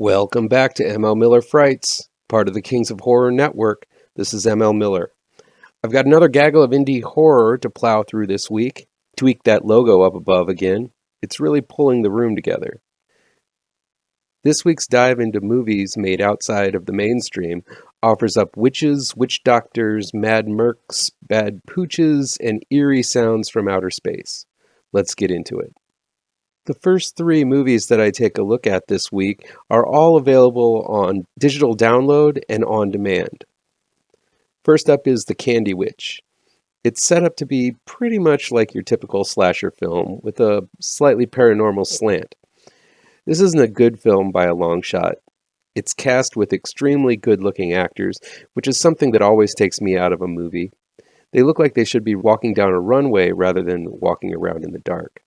Welcome back to ML Miller Frights, part of the Kings of Horror Network. This is ML Miller. I've got another gaggle of indie horror to plow through this week. Tweak that logo up above again. It's really pulling the room together. This week's dive into movies made outside of the mainstream offers up witches, witch doctors, mad mercs, bad pooches, and eerie sounds from outer space. Let's get into it. The first three movies that I take a look at this week are all available on digital download and on demand. First up is The Candy Witch. It's set up to be pretty much like your typical slasher film, with a slightly paranormal slant. This isn't a good film by a long shot. It's cast with extremely good-looking actors, which is something that always takes me out of a movie. They look like they should be walking down a runway rather than walking around in the dark.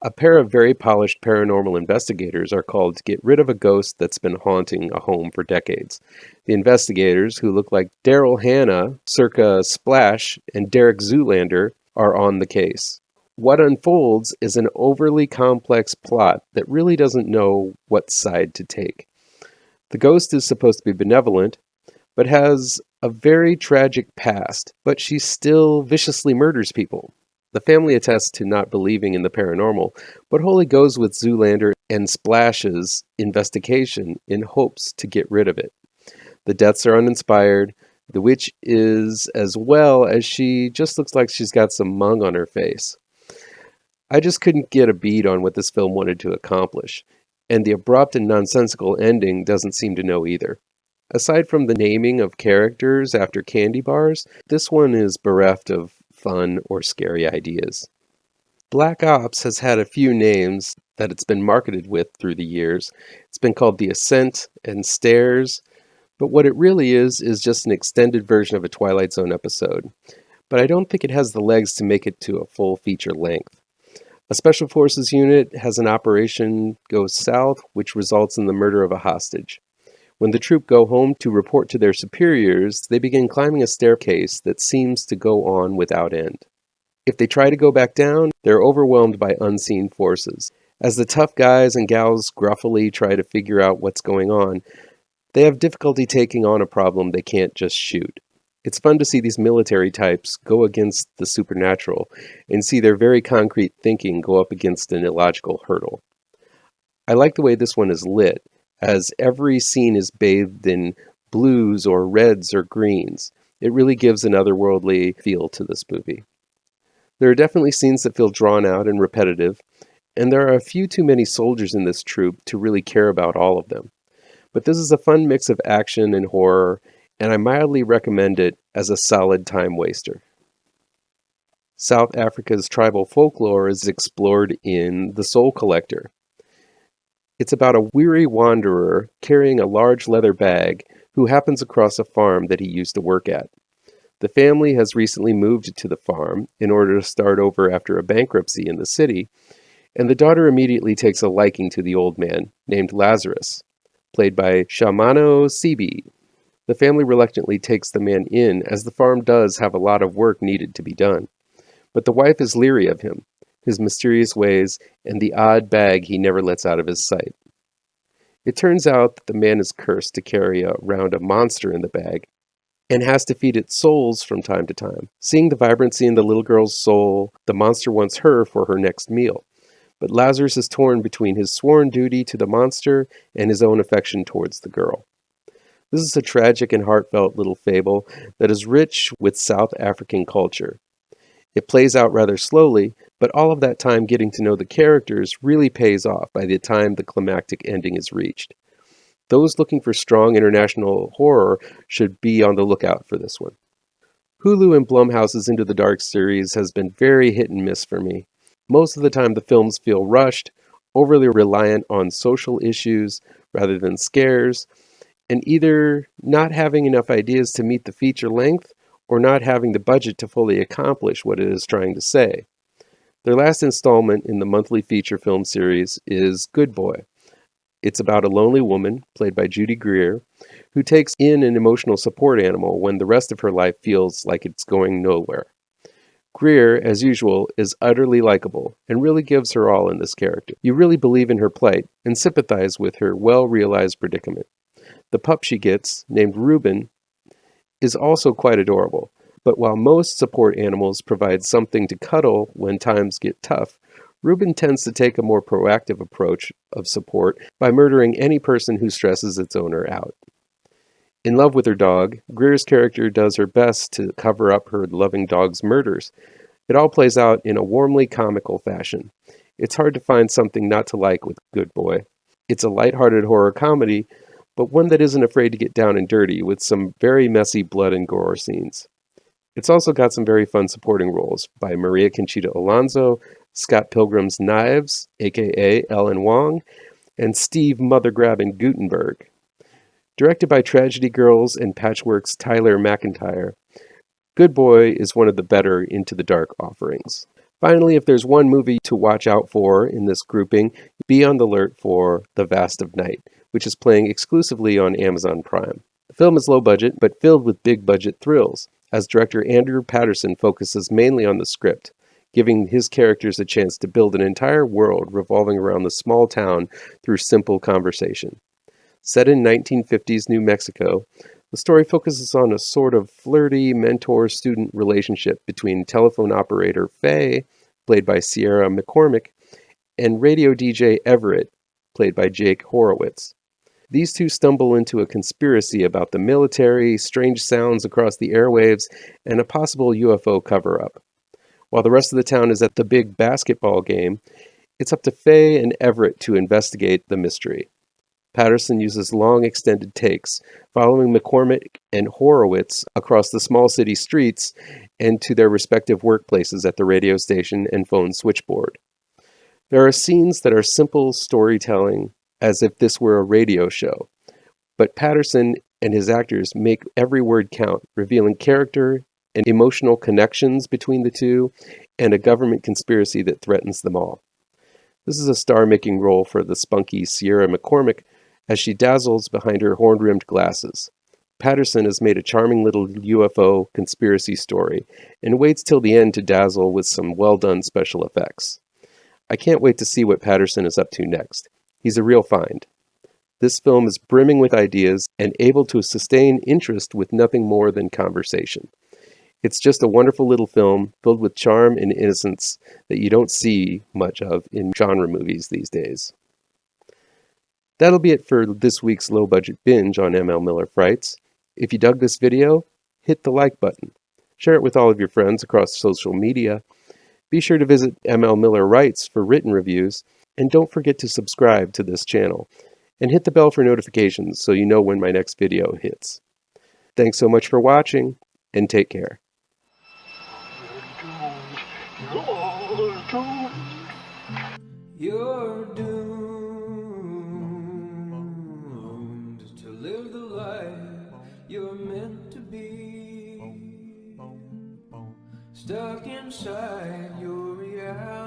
A pair of very polished paranormal investigators are called to get rid of a ghost that's been haunting a home for decades. The investigators, who look like Daryl Hannah, circa Splash, and Derek Zoolander, are on the case. What unfolds is an overly complex plot that really doesn't know what side to take. The ghost is supposed to be benevolent, but has a very tragic past, but she still viciously murders people. The family attests to not believing in the paranormal, but wholly goes with Zoolander and Splash's investigation in hopes to get rid of it. The deaths are uninspired. The witch is as well, as she just looks like she's got some mung on her face. I just couldn't get a bead on what this film wanted to accomplish, and the abrupt and nonsensical ending doesn't seem to know either. Aside from the naming of characters after candy bars, this one is bereft of fun or scary ideas. Black Ops has had a few names that it's been marketed with through the years. It's been called The Ascent and Stairs, but what it really is just an extended version of a Twilight Zone episode. But I don't think it has the legs to make it to a full feature length. A special forces unit has an operation go south, which results in the murder of a hostage. When the troop go home to report to their superiors, they begin climbing a staircase that seems to go on without end. If they try to go back down, they're overwhelmed by unseen forces. As the tough guys and gals gruffly try to figure out what's going on, they have difficulty taking on a problem they can't just shoot. It's fun to see these military types go against the supernatural and see their very concrete thinking go up against an illogical hurdle. I like the way this one is lit, as every scene is bathed in blues or reds or greens. It really gives an otherworldly feel to this movie. There are definitely scenes that feel drawn out and repetitive, and there are a few too many soldiers in this troupe to really care about all of them. But this is a fun mix of action and horror, and I mildly recommend it as a solid time waster. South Africa's tribal folklore is explored in The Soul Collector. It's about a weary wanderer carrying a large leather bag who happens across a farm that he used to work at. The family has recently moved to the farm in order to start over after a bankruptcy in the city, and the daughter immediately takes a liking to the old man, named Lazarus, played by Shamano Sibi. The family reluctantly takes the man in, as the farm does have a lot of work needed to be done. But the wife is leery of him, his mysterious ways, and the odd bag he never lets out of his sight. It turns out that the man is cursed to carry around a monster in the bag, and has to feed it souls from time to time. Seeing the vibrancy in the little girl's soul, the monster wants her for her next meal. But Lazarus is torn between his sworn duty to the monster and his own affection towards the girl. This is a tragic and heartfelt little fable that is rich with South African culture. It plays out rather slowly, but all of that time getting to know the characters really pays off by the time the climactic ending is reached. Those looking for strong international horror should be on the lookout for this one. Hulu and Blumhouse's Into the Dark series has been very hit and miss for me. Most of the time the films feel rushed, overly reliant on social issues rather than scares, and either not having enough ideas to meet the feature length or not having the budget to fully accomplish what it is trying to say. Their last installment in the monthly feature film series is Good Boy. It's about a lonely woman, played by Judy Greer, who takes in an emotional support animal when the rest of her life feels like it's going nowhere. Greer, as usual, is utterly likable and really gives her all in this character. You really believe in her plight and sympathize with her well-realized predicament. The pup she gets, named Reuben, is also quite adorable, but while most support animals provide something to cuddle when times get tough, Reuben tends to take a more proactive approach of support by murdering any person who stresses its owner out. In love with her dog, Greer's character does her best to cover up her loving dog's murders. It all plays out in a warmly comical fashion. It's hard to find something not to like with Good Boy. It's a lighthearted horror comedy, but one that isn't afraid to get down and dirty with some very messy blood and gore scenes. It's also got some very fun supporting roles by Maria Conchita Alonso, Scott Pilgrim's Knives, aka Ellen Wong, and Steve Mother-Grabbing Gutenberg. Directed by Tragedy Girls and Patchwork's Tyler McIntyre, Good Boy is one of the better Into the Dark offerings. Finally, if there's one movie to watch out for in this grouping, be on the alert for The Vast of Night, which is playing exclusively on Amazon Prime. The film is low budget, but filled with big budget thrills, as director Andrew Patterson focuses mainly on the script, giving his characters a chance to build an entire world revolving around the small town through simple conversation. Set in 1950s New Mexico, the story focuses on a sort of flirty mentor-student relationship between telephone operator Faye, played by Sierra McCormick, and radio DJ Everett, played by Jake Horowitz. These two stumble into a conspiracy about the military, strange sounds across the airwaves, and a possible UFO cover-up. While the rest of the town is at the big basketball game, it's up to Faye and Everett to investigate the mystery. Patterson uses long extended takes, following McCormick and Horowitz across the small city streets and to their respective workplaces at the radio station and phone switchboard. There are scenes that are simple storytelling, as if this were a radio show, but Patterson and his actors make every word count, revealing character and emotional connections between the two, and a government conspiracy that threatens them all. This is a star-making role for the spunky Sierra McCormick, as she dazzles behind her horn-rimmed glasses. Patterson has made a charming little UFO conspiracy story, and waits till the end to dazzle with some well-done special effects. I can't wait to see what Patterson is up to next. He's a real find. This film is brimming with ideas and able to sustain interest with nothing more than conversation. It's just a wonderful little film filled with charm and innocence that you don't see much of in genre movies these days. That'll be it for this week's low-budget binge on ML Miller Frights. If you dug this video, hit the like button. Share it with all of your friends across social media. Be sure to visit ML Miller Writes for written reviews, and don't forget to subscribe to this channel, and hit the bell for notifications so you know when my next video hits. Thanks so much for watching, and take care. You're doomed to live the life you're meant to be, stuck inside your reality.